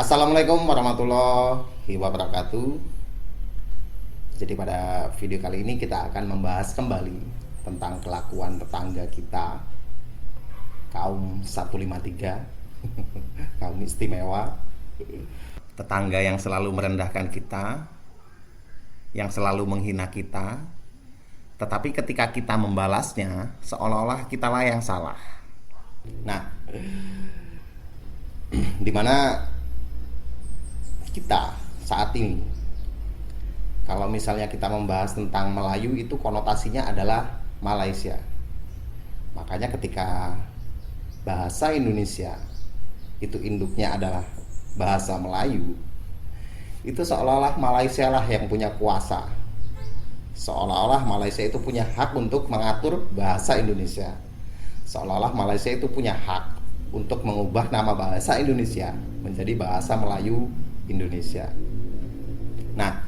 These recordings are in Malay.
Assalamualaikum warahmatullahi wabarakatuh. Jadi pada video kali ini kita akan membahas kembali tentang kelakuan tetangga kita, kaum 153, kaum istimewa. Tetangga yang selalu merendahkan kita, yang selalu menghina kita, tetapi ketika kita membalasnya seolah-olah kitalah yang salah. Nah, dimana kita saat ini, kalau misalnya kita membahas tentang Melayu, itu konotasinya adalah Malaysia. Makanya ketika bahasa Indonesia itu induknya adalah bahasa Melayu, itu seolah-olah Malaysia lah yang punya kuasa, seolah-olah Malaysia itu punya hak untuk mengatur bahasa Indonesia, seolah-olah Malaysia itu punya hak untuk mengubah nama bahasa Indonesia menjadi bahasa Melayu Indonesia. Nah,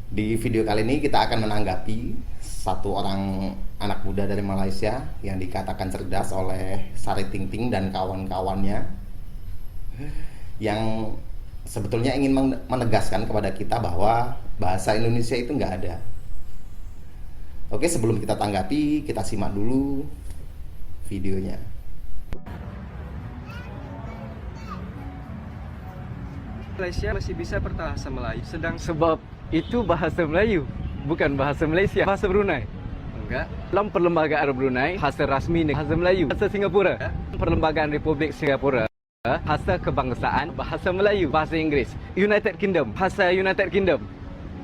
di video kali ini kita akan menanggapi satu orang anak muda dari Malaysia yang dikatakan cerdas oleh Sari Ting-Ting dan kawan-kawannya, yang sebetulnya ingin menegaskan kepada kita bahwa bahasa Indonesia itu nggak ada. Oke, sebelum kita tanggapi, kita simak dulu videonya. Malaysia masih bisa berbahasa Melayu, sedang sebab itu bahasa Melayu, bukan bahasa Malaysia. Bahasa Brunei? Enggak. Dalam Perlembagaan Brunei, bahasa rasmi bahasa Melayu. Bahasa Singapura, Perlembagaan Republik Singapura, bahasa kebangsaan bahasa Melayu. Bahasa Inggeris, United Kingdom, bahasa United Kingdom.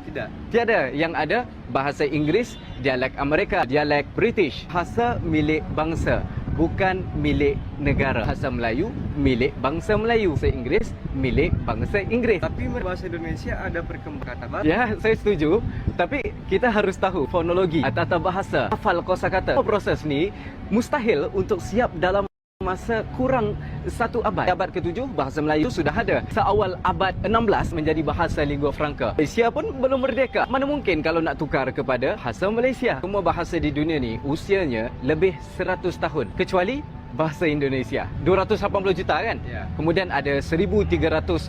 Tidak. Tiada. Yang ada bahasa Inggeris, dialek Amerika, dialek British. Bahasa milik bangsa, bukan milik negara. Bahasa Melayu milik bangsa Melayu. Bahasa Inggeris milik bangsa Inggris. Tapi bahasa Indonesia ada perkembangan. Ya, saya setuju. Tapi kita harus tahu fonologi, tata bahasa, hafal kosakata. Proses ni mustahil untuk siap dalam masa kurang satu abad. Abad ke-7 bahasa Melayu sudah ada. Seawal abad 16 menjadi bahasa lingua franca. Malaysia pun belum merdeka. Mana mungkin kalau nak tukar kepada bahasa Malaysia? Semua bahasa di dunia ni usianya lebih 100 tahun. Kecuali bahasa Indonesia. 280 juta kan? Ya. Kemudian ada 1340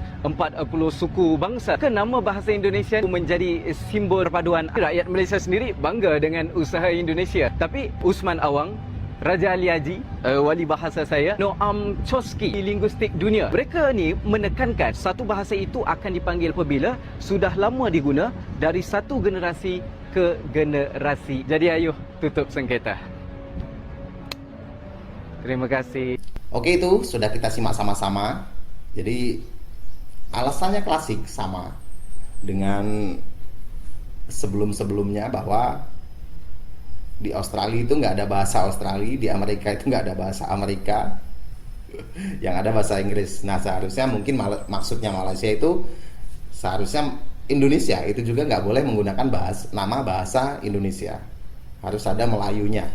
suku bangsa. Kenapa bahasa Indonesia menjadi simbol perpaduan? Rakyat Malaysia sendiri bangga dengan usaha Indonesia. Tapi Usman Awang, Raja Ali Haji, wali bahasa saya, Noam Chomsky, linguistik dunia, mereka ni menekankan satu bahasa itu akan dipanggil apabila sudah lama diguna dari satu generasi ke generasi. Jadi ayuh tutup sengketa. Terima kasih. Oke, itu sudah kita simak sama-sama. Jadi alasannya klasik, sama dengan sebelum-sebelumnya, bahwa di Australia itu nggak ada bahasa Australia, di Amerika itu nggak ada bahasa Amerika, yang ada bahasa Inggris. Nah, seharusnya mungkin maksudnya Malaysia itu seharusnya Indonesia itu juga nggak boleh menggunakan nama bahasa Indonesia, harus ada Melayunya,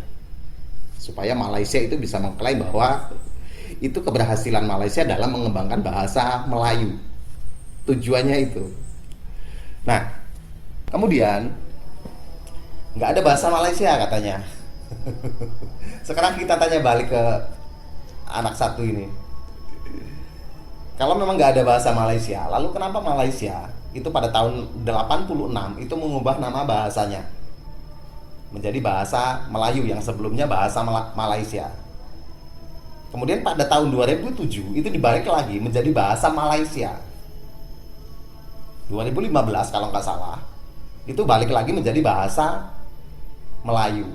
supaya Malaysia itu bisa mengklaim bahwa itu keberhasilan Malaysia dalam mengembangkan bahasa Melayu. Tujuannya itu. Nah, kemudian nggak ada bahasa Malaysia katanya. Sekarang kita tanya balik ke anak satu ini. Kalau memang nggak ada bahasa Malaysia, lalu kenapa Malaysia itu pada tahun 86 itu mengubah nama bahasanya menjadi bahasa Melayu yang sebelumnya bahasa Malaysia. Kemudian pada tahun 2007 itu dibalik lagi menjadi bahasa Malaysia. 2015 kalau nggak salah, itu balik lagi menjadi bahasa Melayu.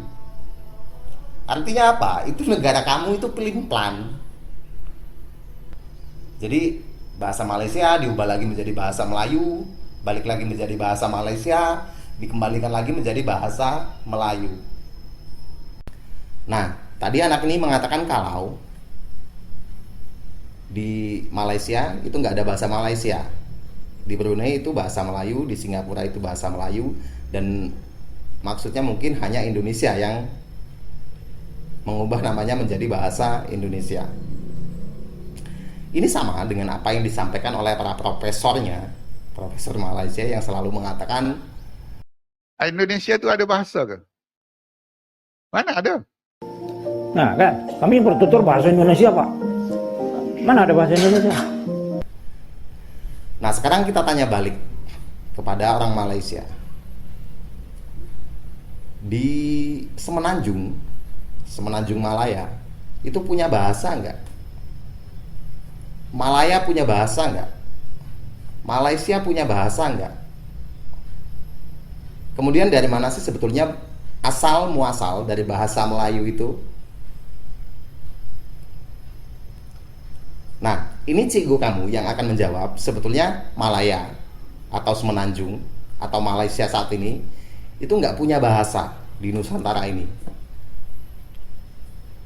Artinya apa? Itu negara kamu itu pelin-pelan. Jadi bahasa Malaysia diubah lagi menjadi bahasa Melayu, balik lagi menjadi bahasa Malaysia, dikembalikan lagi menjadi bahasa Melayu. Nah, tadi anak ini mengatakan kalau di Malaysia itu nggak ada bahasa Malaysia, di Brunei itu bahasa Melayu, di Singapura itu bahasa Melayu, dan maksudnya mungkin hanya Indonesia yang mengubah namanya menjadi bahasa Indonesia. Ini sama dengan apa yang disampaikan oleh para profesornya, profesor Malaysia yang selalu mengatakan Indonesia itu ada bahasa ke? Mana ada? Nah kan, kami bertutur bahasa Indonesia Pak. Mana ada bahasa Indonesia? Nah, sekarang kita tanya balik kepada orang Malaysia. Di Semenanjung, Semenanjung Malaya, itu punya bahasa nggak? Malaya punya bahasa nggak? Malaysia punya bahasa nggak? Kemudian dari mana sih sebetulnya asal muasal dari bahasa Melayu itu? Nah, ini cikgu kamu yang akan menjawab. Sebetulnya Malaya atau Semenanjung atau Malaysia saat ini itu nggak punya bahasa di Nusantara ini.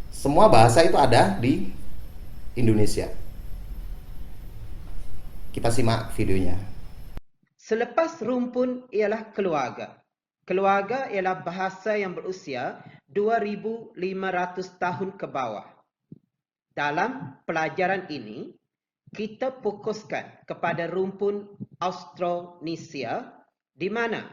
Semua bahasa itu ada di Indonesia. Kita simak videonya. Selepas rumpun ialah keluarga. Keluarga ialah bahasa yang berusia 2,500 tahun ke bawah. Dalam pelajaran ini, kita fokuskan kepada rumpun Austronesia, di mana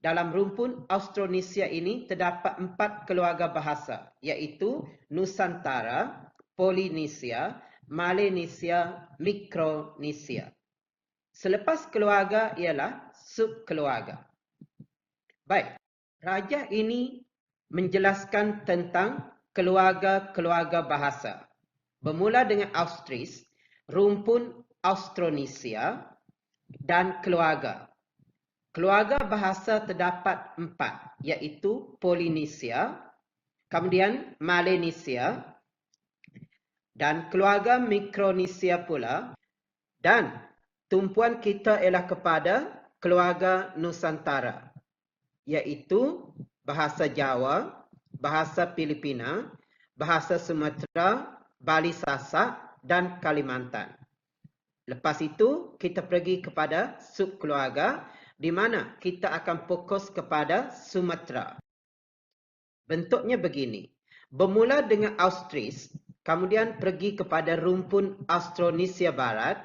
dalam rumpun Austronesia ini terdapat 4 keluarga bahasa, iaitu Nusantara, Polinesia, Melanesia, Mikronesia. Selepas keluarga ialah subkeluarga. Baik, raja ini menjelaskan tentang keluarga-keluarga bahasa. Bermula dengan Austris, rumpun Austronesia dan keluarga. Keluarga bahasa terdapat 4, iaitu Polinesia, kemudian Melanesia, dan keluarga Mikronesia pula, dan tumpuan kita ialah kepada keluarga Nusantara, iaitu bahasa Jawa, bahasa Filipina, bahasa Sumatera, Bali Sasak dan Kalimantan. Lepas itu kita pergi kepada subkeluarga di mana kita akan fokus kepada Sumatera. Bentuknya begini. Bermula dengan Austris, kemudian pergi kepada rumpun Austronesia Barat,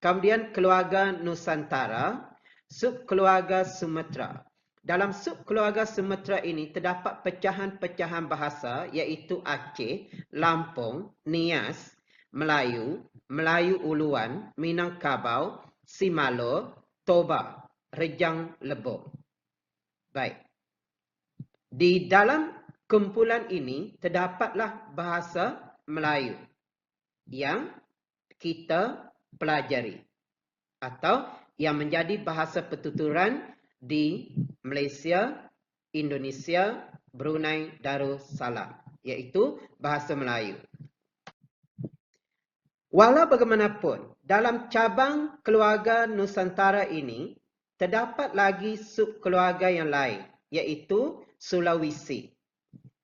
kemudian keluarga Nusantara, subkeluarga Sumatera. Dalam subkeluarga Sumatera ini terdapat pecahan-pecahan bahasa iaitu Aceh, Lampung, Nias, Melayu, Melayu Uluan, Minangkabau, Simalo, Toba, Rejang Lebong. Baik. Di dalam kumpulan ini terdapatlah bahasa Melayu yang kita pelajari atau yang menjadi bahasa pertuturan di Malaysia, Indonesia, Brunei Darussalam, iaitu bahasa Melayu. Walau bagaimanapun, dalam cabang keluarga Nusantara ini terdapat lagi subkeluarga yang lain, iaitu Sulawesi.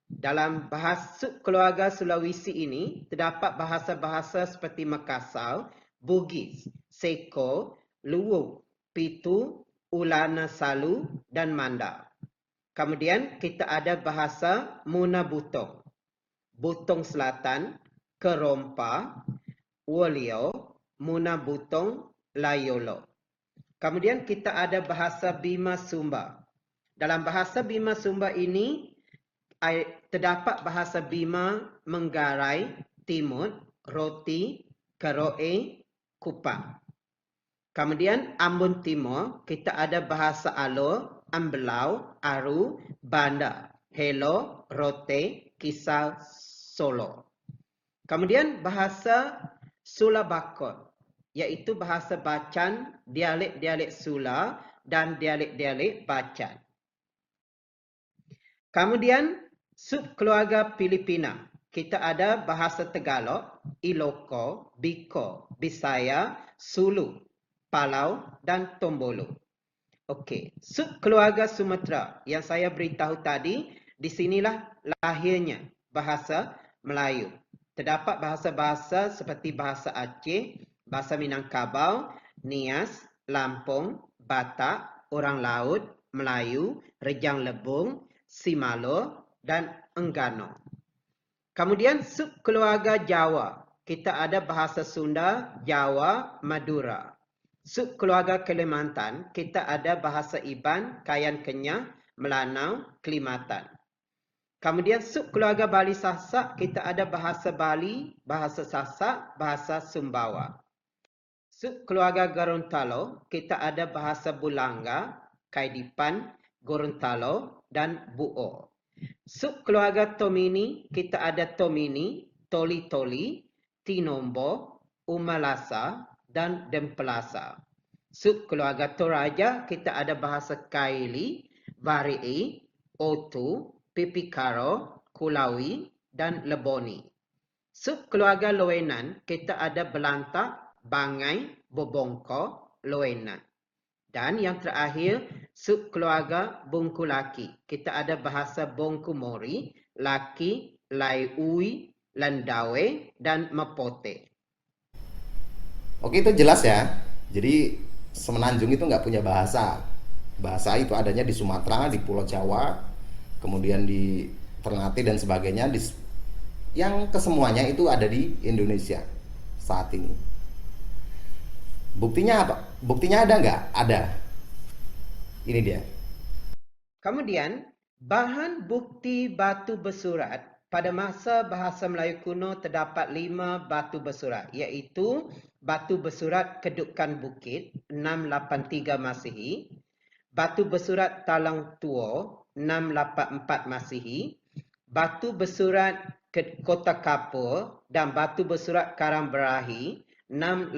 Dalam subkeluarga Sulawesi ini terdapat bahasa-bahasa seperti Makassar, Bugis, Seko, Luwu, Pitu, Ulana Salu dan Manda. Kemudian kita ada bahasa Muna Butong, Butong Selatan, Kerompa, Wolio, Muna Butong, Layolo. Kemudian kita ada bahasa Bima Sumba. Dalam bahasa Bima Sumba ini terdapat bahasa Bima Menggarai, Timur, Roti, Keroe, Kupang. Kemudian Ambon Timur, kita ada bahasa Alor, Ambelau, Aru, Banda, Helo, Rote, Kisar, Solo. Kemudian bahasa Sulabakot, iaitu bahasa Bacan, dialek-dialek Sula dan dialek-dialek Bacan. Kemudian subkeluarga Filipina, kita ada bahasa Tagalog, Ilocos, Bicol, Bisaya, Sulu, Palau dan Tombolo. Okey, subkeluarga Sumatera yang saya beritahu tadi, di sinilah lahirnya bahasa Melayu. Terdapat bahasa-bahasa seperti bahasa Aceh, bahasa Minangkabau, Nias, Lampung, Batak, Orang Laut, Melayu, Rejang Lebong, Simalo dan Enggano. Kemudian subkeluarga Jawa, kita ada bahasa Sunda, Jawa, Madura. Subkeluarga Kalimantan, kita ada bahasa Iban, Kayan Kenyah, Melanau, Kelimatan. Kemudian subkeluarga Bali Sasak, kita ada bahasa Bali, bahasa Sasak, bahasa Sumbawa. Subkeluarga Gorontalo, kita ada bahasa Bulanga, Kaidipan, Gorontalo, dan Buo. Subkeluarga Tomini, kita ada Tomini, Toli-Toli, Tinombo, Umalasa, dan Dempelasa. Subkeluarga Toraja, kita ada bahasa Kaili, Varii, Otu, Pipikaro, Kulawi, dan Leboni. Subkeluarga Loenan, kita ada Belantak, Bangai, Bobongko, Loenan. Dan yang terakhir, subkeluarga Bungku Laki. Kita ada bahasa Bongku Mori, Laki, Laiui, Landawe, dan Mapote. Oke, itu jelas ya. Jadi Semenanjung itu nggak punya bahasa. Bahasa itu adanya di Sumatera, di Pulau Jawa, kemudian di Ternate dan sebagainya. Yang kesemuanya itu ada di Indonesia saat ini. Buktinya apa? Buktinya ada nggak? Ada. Ini dia. Kemudian, bahan bukti batu bersurat pada masa bahasa Melayu kuno terdapat 5 batu bersurat, iaitu batu bersurat Kedukan Bukit 683 Masihi, batu bersurat Talang Tua 684 Masihi, batu bersurat Kota Kapur dan batu bersurat Karang Berahi 686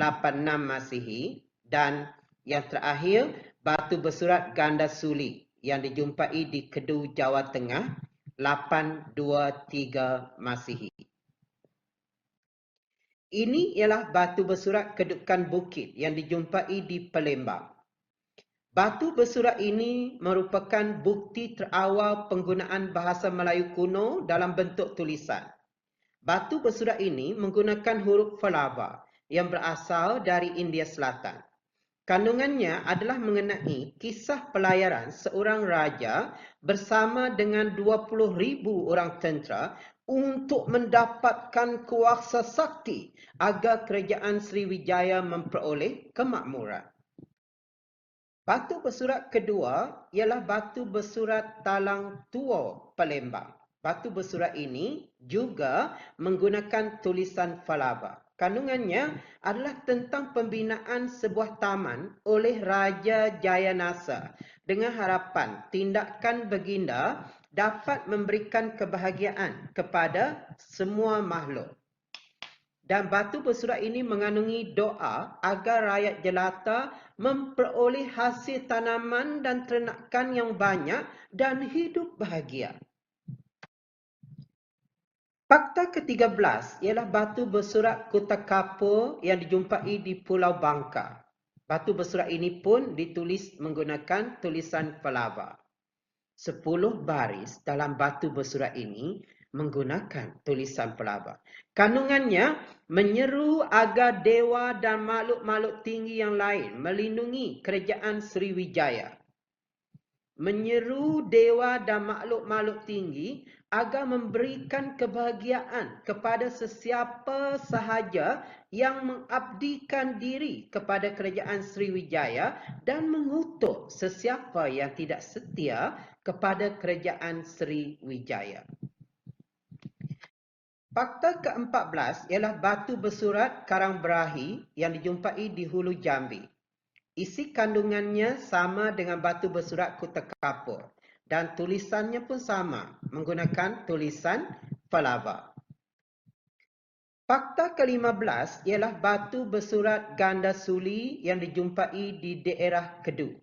Masihi, dan yang terakhir batu bersurat Ganda Suli yang dijumpai di Kedu, Jawa Tengah 823 Masihi. Ini ialah batu bersurat Kedukan Bukit yang dijumpai di Palembang. Batu bersurat ini merupakan bukti terawal penggunaan bahasa Melayu kuno dalam bentuk tulisan. Batu bersurat ini menggunakan huruf Falava yang berasal dari India Selatan. Kandungannya adalah mengenai kisah pelayaran seorang raja bersama dengan 20,000 orang tentera untuk mendapatkan kuasa sakti agar kerajaan Sriwijaya memperoleh kemakmuran. Batu bersurat kedua ialah batu bersurat Talang Tua Palembang. Batu bersurat ini juga menggunakan tulisan Falava. Kandungannya adalah tentang pembinaan sebuah taman oleh Raja Jayanasa dengan harapan tindakan baginda dapat memberikan kebahagiaan kepada semua makhluk. Dan batu bersurat ini mengandungi doa agar rakyat jelata memperoleh hasil tanaman dan ternakan yang banyak dan hidup bahagia. Fakta ke-13 ialah batu bersurat Kota Kapur yang dijumpai di Pulau Bangka. Batu bersurat ini pun ditulis menggunakan tulisan Falava. 10 baris dalam batu bersurat ini menggunakan tulisan Falava. Kandungannya menyeru agar dewa dan makhluk-makhluk tinggi yang lain melindungi kerajaan Sriwijaya. Menyeru dewa dan makhluk-makhluk tinggi agar memberikan kebahagiaan kepada sesiapa sahaja yang mengabdikan diri kepada kerajaan Sriwijaya dan mengutuk sesiapa yang tidak setia kepada kerajaan Sriwijaya. Fakta ke-14 ialah batu bersurat Karang Berahi yang dijumpai di Hulu Jambi. Isi kandungannya sama dengan batu bersurat Kota Kapur dan tulisannya pun sama menggunakan tulisan Falava. Fakta ke-15 ialah batu bersurat Ganda Suli yang dijumpai di daerah Kedu.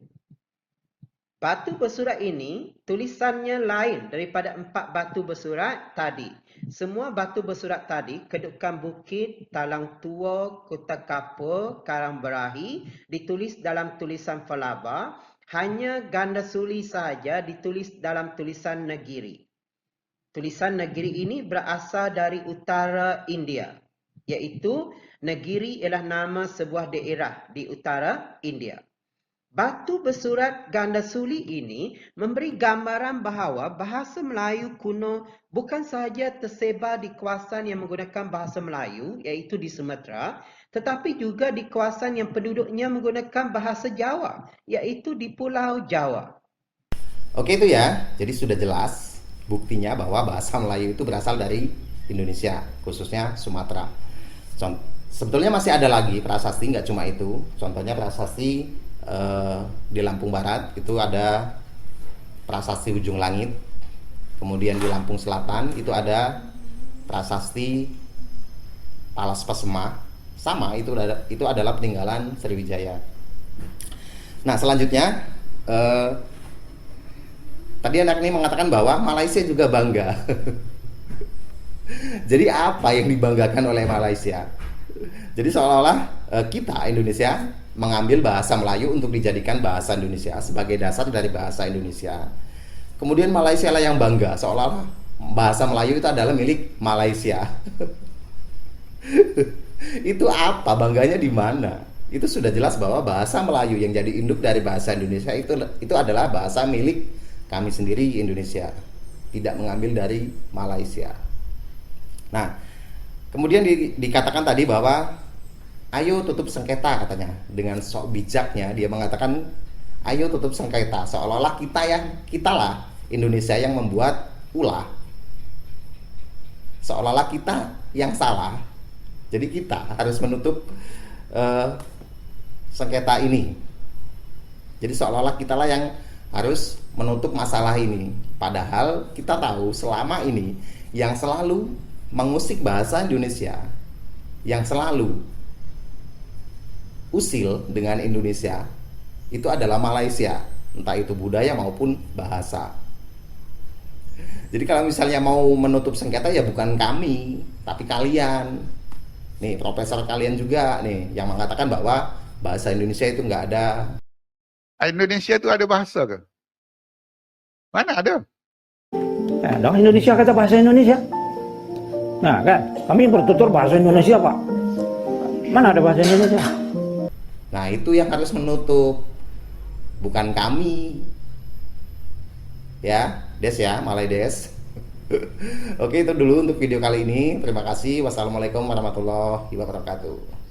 Batu bersurat ini tulisannya lain daripada 4 batu bersurat tadi. Semua batu bersurat tadi, Kedukan Bukit, Talang Tua, Kota Kapur, Karang Berahi, ditulis dalam tulisan Falava. Hanya Ganda Suli sahaja ditulis dalam tulisan Negiri. Tulisan Negiri ini berasal dari utara India, iaitu Negiri ialah nama sebuah daerah di utara India. Batu bersurat Ganda Suli ini memberi gambaran bahawa bahasa Melayu kuno bukan sahaja tersebar di kawasan yang menggunakan bahasa Melayu, iaitu di Sumatera, tetapi juga di kawasan yang penduduknya menggunakan bahasa Jawa, iaitu di Pulau Jawa. Oke, itu ya. Jadi sudah jelas buktinya bahwa bahasa Melayu itu berasal dari Indonesia, khususnya Sumatera. Sebetulnya masih ada lagi prasasti, nggak cuma itu. Contohnya prasasti di Lampung Barat itu ada prasasti Ujung Langit. Kemudian di Lampung Selatan itu ada prasasti Palas Pasemah. Sama, itu adalah peninggalan Sriwijaya. Nah, selanjutnya tadi anak ini mengatakan bahwa Malaysia juga bangga. Jadi apa yang dibanggakan oleh Malaysia? Jadi seolah-olah kita Indonesia mengambil bahasa Melayu untuk dijadikan bahasa Indonesia sebagai dasar dari bahasa Indonesia. Kemudian Malaysia lah yang bangga, seolah-olah bahasa Melayu itu adalah milik Malaysia. Itu apa? Bangganya di mana? Itu sudah jelas bahwa bahasa Melayu yang jadi induk dari bahasa Indonesia itu adalah bahasa milik kami sendiri Indonesia, tidak mengambil dari Malaysia. Nah, kemudian dikatakan tadi bahwa ayo tutup sengketa, katanya. Dengan sok bijaknya dia mengatakan ayo tutup sengketa, seolah-olah kitalah Indonesia yang membuat ulah. Seolah-olah kita yang salah. Jadi kita harus menutup sengketa ini. Jadi seolah-olah kitalah yang harus menutup masalah ini. Padahal kita tahu selama ini yang selalu mengusik bahasa Indonesia, yang selalu usil dengan Indonesia, itu adalah Malaysia, entah itu budaya maupun bahasa. Jadi kalau misalnya mau menutup sengketa ya bukan kami, tapi kalian. Nih, profesor kalian juga nih yang mengatakan bahwa bahasa Indonesia itu nggak ada. Indonesia itu ada bahasa ke? Mana ada? Nah, Indonesia kata bahasa Indonesia. Nah kan, kami bertutur bahasa Indonesia Pak. Mana ada bahasa Indonesia? Nah itu yang harus menutup, bukan kami. Ya, Des ya, Malay Des. Oke, itu dulu untuk video kali ini. Terima kasih. Wassalamualaikum warahmatullahi wabarakatuh.